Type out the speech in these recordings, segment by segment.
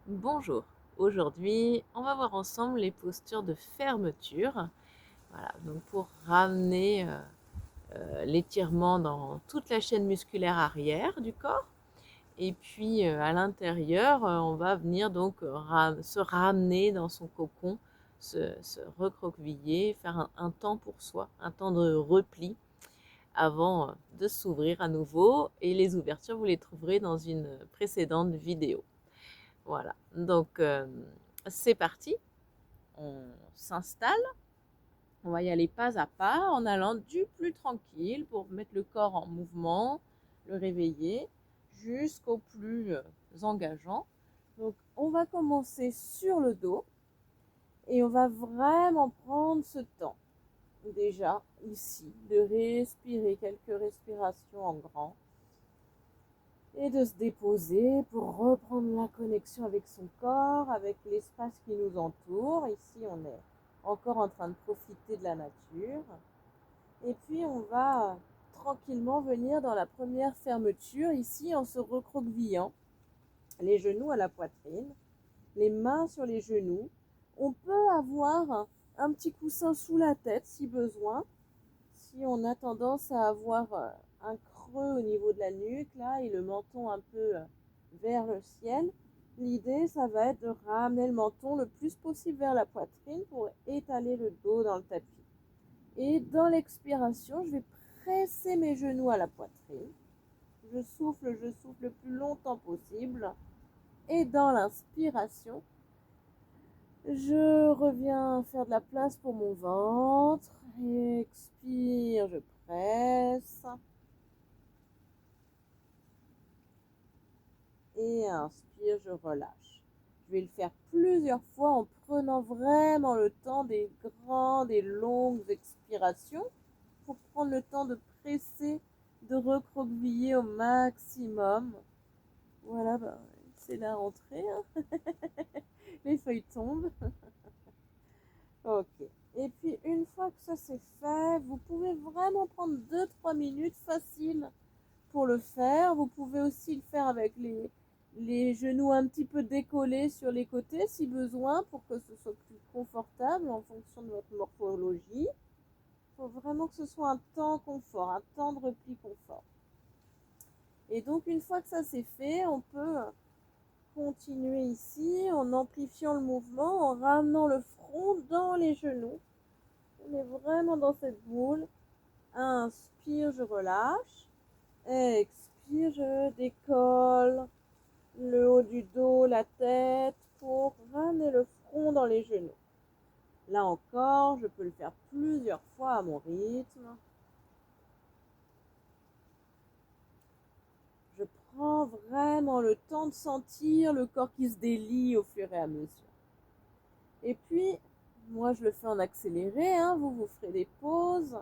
Bonjour, aujourd'hui on va voir ensemble les postures de fermeture. Voilà, donc pour ramener l'étirement dans toute la chaîne musculaire arrière du corps. Et puis à l'intérieur, on va venir donc se ramener dans son cocon, se recroqueviller, faire un temps pour soi, un temps de repli avant de s'ouvrir à nouveau. Et les ouvertures, vous les trouverez dans une précédente vidéo. Voilà, donc c'est parti, on s'installe, on va y aller pas à pas en allant du plus tranquille pour mettre le corps en mouvement, le réveiller, jusqu'au plus engageant. Donc on va commencer sur le dos et on va vraiment prendre ce temps, déjà ici, de respirer quelques respirations en grand et de se déposer pour reprendre la connexion avec son corps, avec l'espace qui nous entoure. Ici, on est encore en train de profiter de la nature. Et puis, on va tranquillement venir dans la première fermeture, ici en se recroquevillant, les genoux à la poitrine, les mains sur les genoux. On peut avoir un petit coussin sous la tête si besoin, si on a tendance à avoir un creux au niveau de la nuque là et le menton un peu vers le ciel, l'idée ça va être de ramener le menton le plus possible vers la poitrine pour étaler le dos dans le tapis. Et dans l'expiration, je vais presser mes genoux à la poitrine. Je souffle le plus longtemps possible. Et dans l'inspiration, je reviens faire de la place pour mon ventre. Expire, je presse. Et inspire, je relâche. Je vais le faire plusieurs fois en prenant vraiment le temps des grandes et longues expirations pour prendre le temps de presser, de recroqueviller au maximum. Voilà, bah, c'est la rentrée, hein. Les feuilles tombent. Ok. Et puis une fois que ça c'est fait, vous pouvez vraiment prendre 2-3 minutes facile pour le faire. Vous pouvez aussi le faire avec les genoux un petit peu décollés sur les côtés si besoin pour que ce soit plus confortable en fonction de votre morphologie. Il faut vraiment que ce soit un temps confort, un temps de repli confort. Et donc une fois que ça c'est fait, on peut continuer ici en amplifiant le mouvement, en ramenant le front dans les genoux. On est vraiment dans cette boule. Inspire, je relâche. Expire, je décolle le haut du dos, la tête pour ramener le front dans les genoux. Là encore, je peux le faire plusieurs fois à mon rythme. Je prends vraiment le temps de sentir le corps qui se délie au fur et à mesure. Et puis, moi je le fais en accéléré, hein, vous ferez des pauses.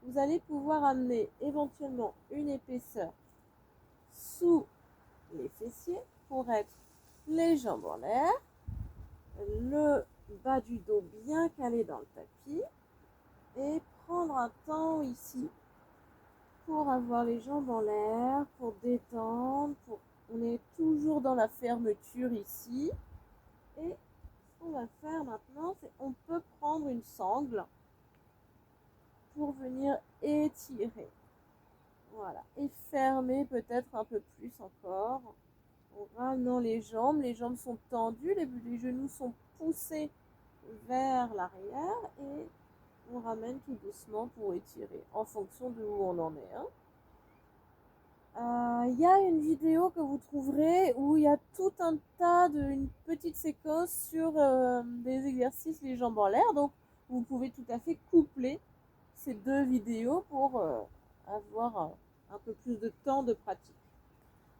Vous allez pouvoir amener éventuellement une épaisseur sous les fessiers pour être les jambes en l'air, le bas du dos bien calé dans le tapis et prendre un temps ici pour avoir les jambes en l'air, pour détendre, on est toujours dans la fermeture ici. Et ce qu'on va faire maintenant, c'est on peut prendre une sangle pour venir étirer. Voilà. Et fermer peut-être un peu plus encore. En ramenant les jambes sont tendues, les genoux sont poussés vers l'arrière et on ramène tout doucement pour étirer en fonction de où on en est. Hein. Y a une vidéo que vous trouverez où il y a tout un tas une petite séquence sur des exercices les jambes en l'air. Donc vous pouvez tout à fait coupler ces deux vidéos pour avoir un peu plus de temps de pratique.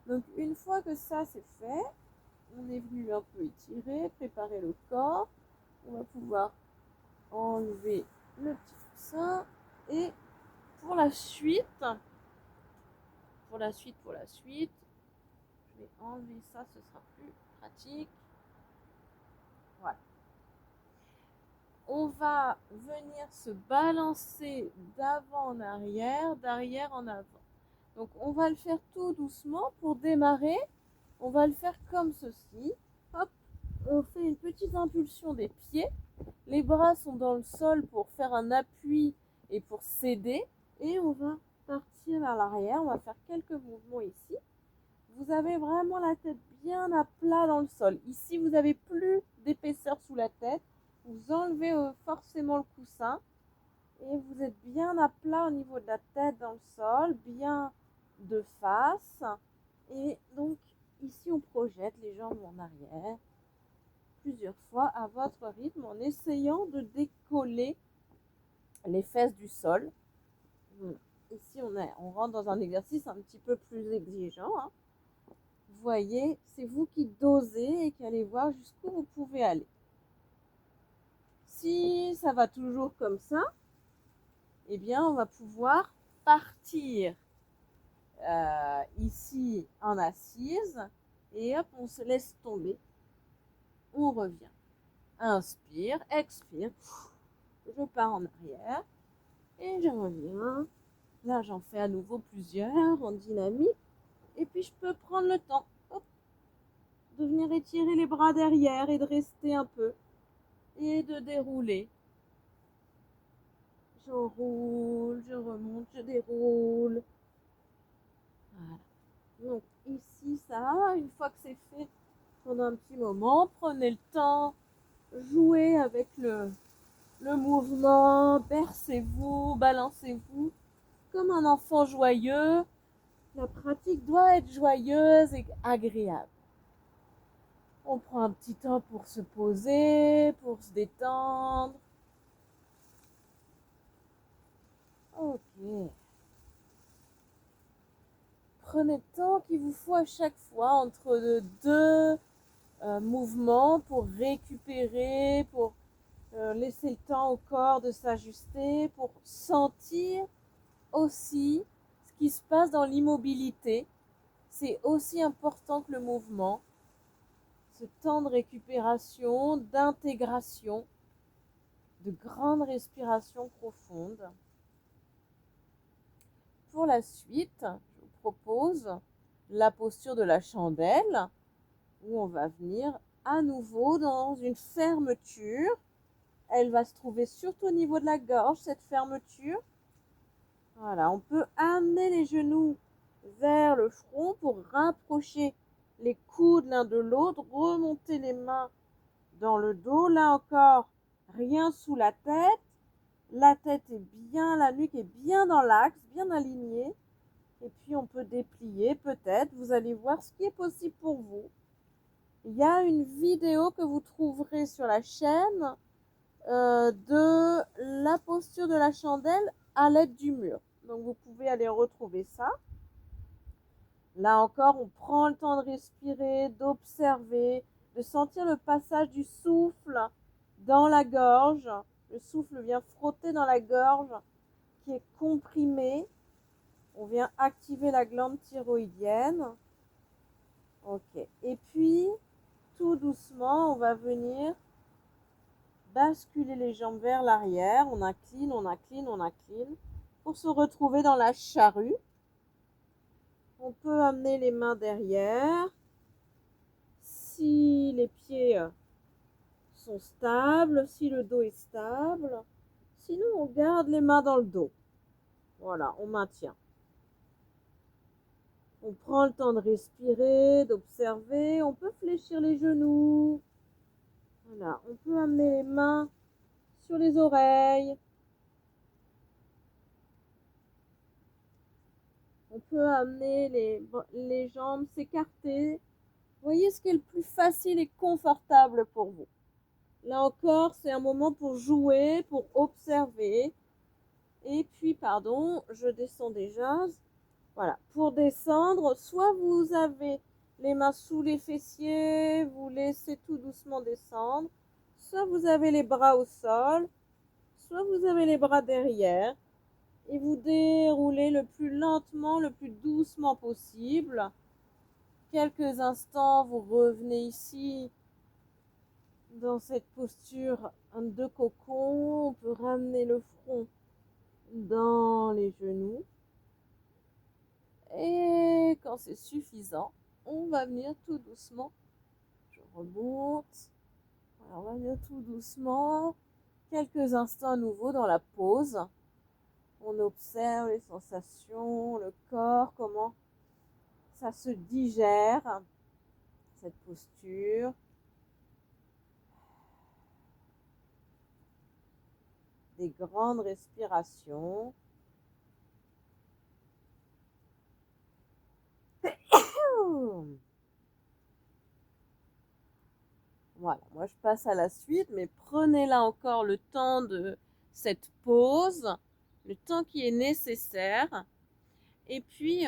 Donc une fois que ça c'est fait, on est venu un peu étirer, préparer le corps. On va pouvoir enlever le petit coussin et pour la suite, je vais enlever ça, ce sera plus pratique. Voilà. On va venir se balancer d'avant en arrière, d'arrière en avant. Donc on va le faire tout doucement pour démarrer. On va le faire comme ceci. Hop. on fait une petite impulsion des pieds. Les bras sont dans le sol pour faire un appui et pour s'aider. Et on va partir vers l'arrière. On va faire quelques mouvements ici. Vous avez vraiment la tête bien à plat dans le sol. Ici, vous n'avez plus d'épaisseur sous la tête. Vous enlevez forcément le coussin. Et vous êtes bien à plat au niveau de la tête dans le sol, bien de face. Et donc, ici, on projette les jambes en arrière plusieurs fois à votre rythme en essayant de décoller les fesses du sol. Ici, on rentre dans un exercice un petit peu plus exigeant. Hein. Vous voyez, c'est vous qui dosez et qui allez voir jusqu'où vous pouvez aller. Si ça va toujours comme ça, eh bien, on va pouvoir partir ici en assise et hop, on se laisse tomber. On revient. Inspire, expire. Je pars en arrière et je reviens. Là, j'en fais à nouveau plusieurs en dynamique. Et puis, je peux prendre le temps hop, de venir étirer les bras derrière et de rester un peu. Et de dérouler. Je roule, je remonte, je déroule. Voilà. Donc, ici, ça, une fois que c'est fait, pendant un petit moment, prenez le temps, jouez avec le mouvement, bercez-vous, balancez-vous comme un enfant joyeux. La pratique doit être joyeuse et agréable. On prend un petit temps pour se poser, pour se détendre. Ok. Prenez le temps qu'il vous faut à chaque fois entre deux mouvements pour récupérer, pour laisser le temps au corps de s'ajuster, pour sentir aussi ce qui se passe dans l'immobilité. C'est aussi important que le mouvement. Ce temps de récupération, d'intégration, de grande respiration profonde. Pour la suite, je vous propose la posture de la chandelle où on va venir à nouveau dans une fermeture. Elle va se trouver surtout au niveau de la gorge, cette fermeture. Voilà, on peut amener les genoux vers le front pour rapprocher les coudes l'un de l'autre, remonter les mains dans le dos. Là encore, rien sous la tête. La tête est bien, la nuque est bien dans l'axe, bien alignée. Et puis on peut déplier peut-être. Vous allez voir ce qui est possible pour vous. Il y a une vidéo que vous trouverez sur la chaîne de la posture de la chandelle à l'aide du mur. Donc vous pouvez aller retrouver ça. Là encore, on prend le temps de respirer, d'observer, de sentir le passage du souffle dans la gorge. Le souffle vient frotter dans la gorge qui est comprimée. On vient activer la glande thyroïdienne. Ok. Et puis, tout doucement, on va venir basculer les jambes vers l'arrière. On incline, on incline, on incline pour se retrouver dans la charrue. On peut amener les mains derrière. Si les pieds sont stables, si le dos est stable. Sinon, on garde les mains dans le dos. Voilà, on maintient. On prend le temps de respirer, d'observer. On peut fléchir les genoux. Voilà, on peut amener les mains sur les oreilles. On peut amener les jambes s'écarter. Voyez ce qui est le plus facile et confortable pour vous. Là encore, c'est un moment pour jouer, pour observer. Et puis, pardon, je descends déjà. Voilà, pour descendre, soit vous avez les mains sous les fessiers, vous laissez tout doucement descendre. Soit vous avez les bras au sol, soit vous avez les bras derrière. Et vous déroulez le plus lentement, le plus doucement possible. Quelques instants, vous revenez ici dans cette posture de cocon. On peut ramener le front dans les genoux. Et quand c'est suffisant, on va venir tout doucement. Je remonte. on va venir tout doucement, quelques instants à nouveau dans la pause. On observe les sensations, le corps, comment ça se digère, cette posture. Des grandes respirations. Voilà, moi je passe à la suite, mais prenez là encore le temps de cette pause, le temps qui est nécessaire. Et puis,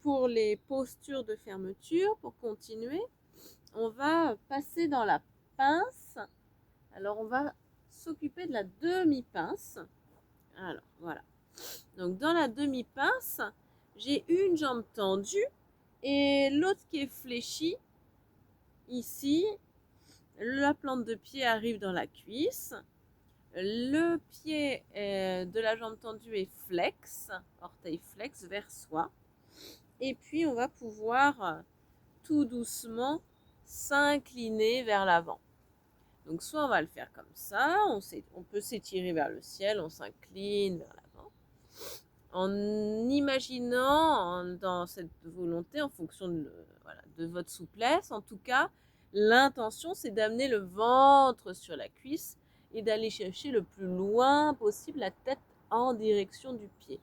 pour les postures de fermeture, pour continuer, on va passer dans la pince. Alors, on va s'occuper de la demi-pince. Alors, voilà. Donc, dans la demi-pince, j'ai une jambe tendue et l'autre qui est fléchie. Ici, la plante de pied arrive dans la cuisse. Le pied de la jambe tendue est flex, orteil flex vers soi. Et puis, on va pouvoir tout doucement s'incliner vers l'avant. Donc, soit on va le faire comme ça, on peut s'étirer vers le ciel, on s'incline vers l'avant. En imaginant dans cette volonté, en fonction de votre souplesse, en tout cas, l'intention, c'est d'amener le ventre sur la cuisse et d'aller chercher le plus loin possible la tête en direction du pied.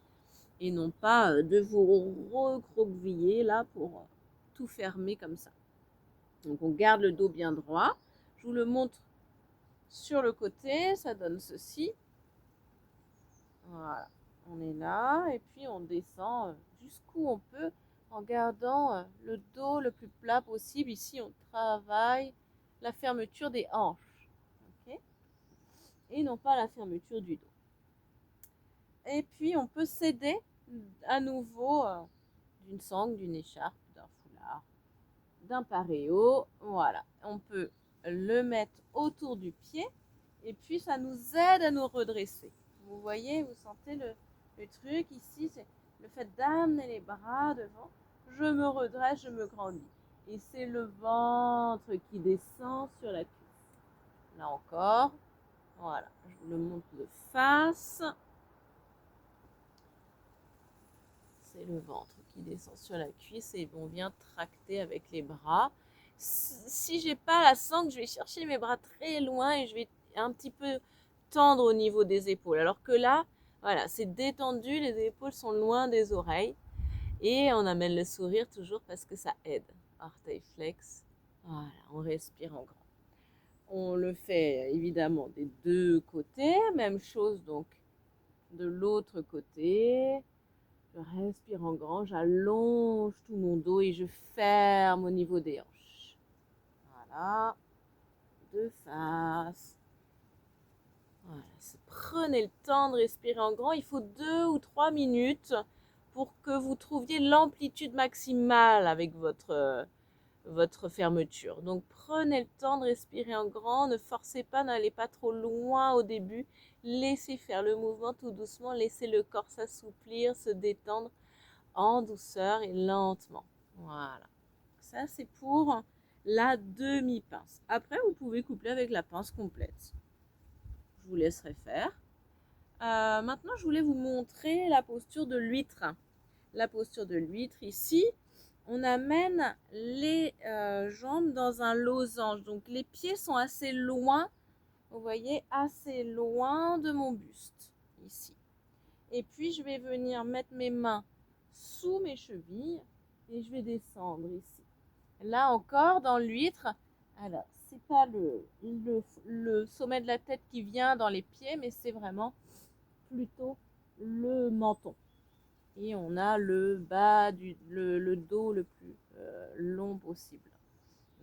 Et non pas de vous recroqueviller là pour tout fermer comme ça. Donc on garde le dos bien droit. Je vous le montre sur le côté, ça donne ceci. Voilà, on est là et puis on descend jusqu'où on peut en gardant le dos le plus plat possible. Ici, on travaille la fermeture des hanches, okay, et non pas la fermeture du dos. Et puis, on peut s'aider à nouveau d'une sangle, d'une écharpe, d'un foulard, d'un paréo. Voilà, on peut le mettre autour du pied et puis ça nous aide à nous redresser. Vous voyez, vous sentez le truc ici, c'est le fait d'amener les bras devant. Je me redresse, je me grandis. Et c'est le ventre qui descend sur la cuisse. Là encore, voilà, je vous le montre de face. C'est le ventre qui descend sur la cuisse et on vient tracter avec les bras. Si j'ai pas la sangle, je vais chercher mes bras très loin et je vais un petit peu tendre au niveau des épaules. Alors que là, voilà, c'est détendu, les épaules sont loin des oreilles et on amène le sourire toujours parce que ça aide. Orteil flex, voilà, on respire en grand. On le fait évidemment des deux côtés, même chose donc de l'autre côté. Je respire en grand, j'allonge tout mon dos et je ferme au niveau des hanches. Voilà, de face. Voilà, prenez le temps de respirer en grand. Il faut 2 ou 3 minutes pour que vous trouviez l'amplitude maximale avec votre fermeture. Donc prenez le temps de respirer en grand, ne forcez pas, n'allez pas trop loin au début. Laissez faire le mouvement tout doucement, laissez le corps s'assouplir, se détendre en douceur et lentement. Voilà. Ça, c'est pour la demi-pince. Après, vous pouvez coupler avec la pince complète. Je vous laisserai faire. Maintenant, je voulais vous montrer la posture de l'huître. La posture de l'huître, ici, on amène les jambes dans un losange. Donc, les pieds sont assez loin, vous voyez, assez loin de mon buste, ici. Et puis, je vais venir mettre mes mains sous mes chevilles et je vais descendre ici. Là encore, dans l'huître, alors, c'est pas le sommet de la tête qui vient dans les pieds, mais c'est vraiment plutôt le menton. Et on a le bas le dos le plus long possible.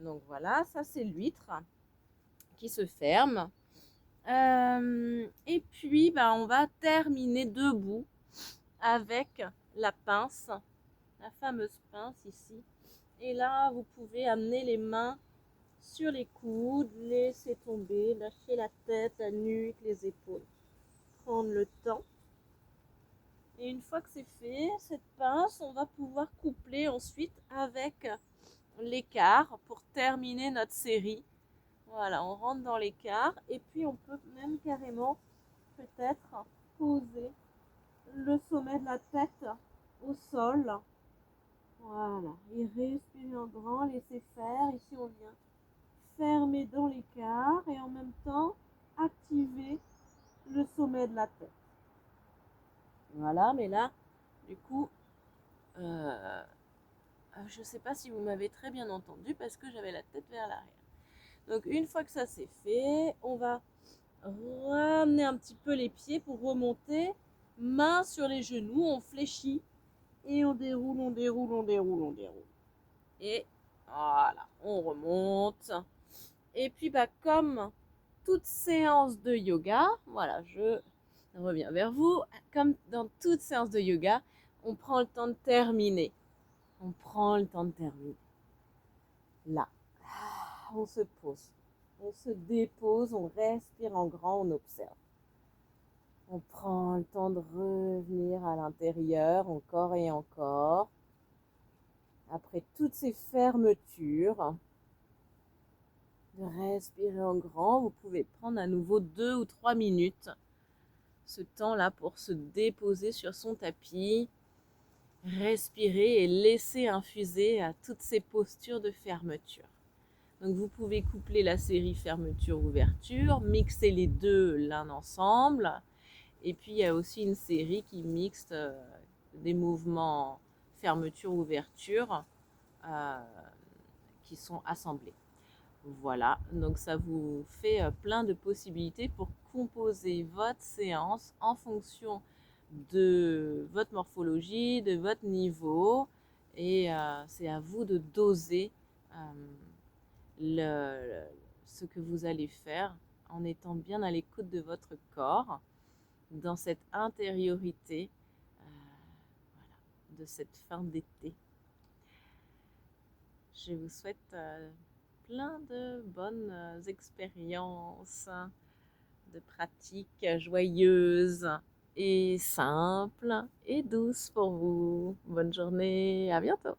Donc voilà, ça c'est l'huître qui se ferme. Et puis, on va terminer debout avec la pince, la fameuse pince ici. Et là, vous pouvez amener les mains sur les coudes, laisser tomber, lâcher la tête, la nuque, les épaules. Prendre le temps. Et une fois que c'est fait, cette pince, on va pouvoir coupler ensuite avec l'écart pour terminer notre série. Voilà, on rentre dans l'écart et puis on peut même carrément peut-être poser le sommet de la tête au sol. Voilà, et respirer en grand, laisser faire. Ici, on vient fermer dans l'écart et en même temps activer le sommet de la tête. Voilà, mais là, du coup, je ne sais pas si vous m'avez très bien entendu parce que j'avais la tête vers l'arrière. Donc une fois que ça c'est fait, on va ramener un petit peu les pieds pour remonter, main sur les genoux, on fléchit et on déroule, on déroule, on déroule, on déroule. Et voilà, on remonte. Et puis comme toute séance de yoga, voilà, je reviens vers vous. Comme dans toute séance de yoga, on prend le temps de terminer. On prend le temps de terminer. Là, on se pose. On se dépose, on respire en grand, on observe. On prend le temps de revenir à l'intérieur encore et encore. Après toutes ces fermetures, de respirer en grand, vous pouvez prendre à nouveau 2 ou 3 minutes. Ce temps-là pour se déposer sur son tapis, respirer et laisser infuser à toutes ces postures de fermeture. Donc vous pouvez coupler la série fermeture-ouverture, mixer les deux l'un ensemble. Et puis il y a aussi une série qui mixte des mouvements fermeture-ouverture qui sont assemblés. Voilà, donc ça vous fait plein de possibilités pour composer votre séance en fonction de votre morphologie, de votre niveau. Et c'est à vous de doser ce que vous allez faire en étant bien à l'écoute de votre corps, dans cette intériorité voilà, de cette fin d'été. Je vous souhaite plein de bonnes expériences, de pratiques joyeuses et simples et douces pour vous. Bonne journée, à bientôt!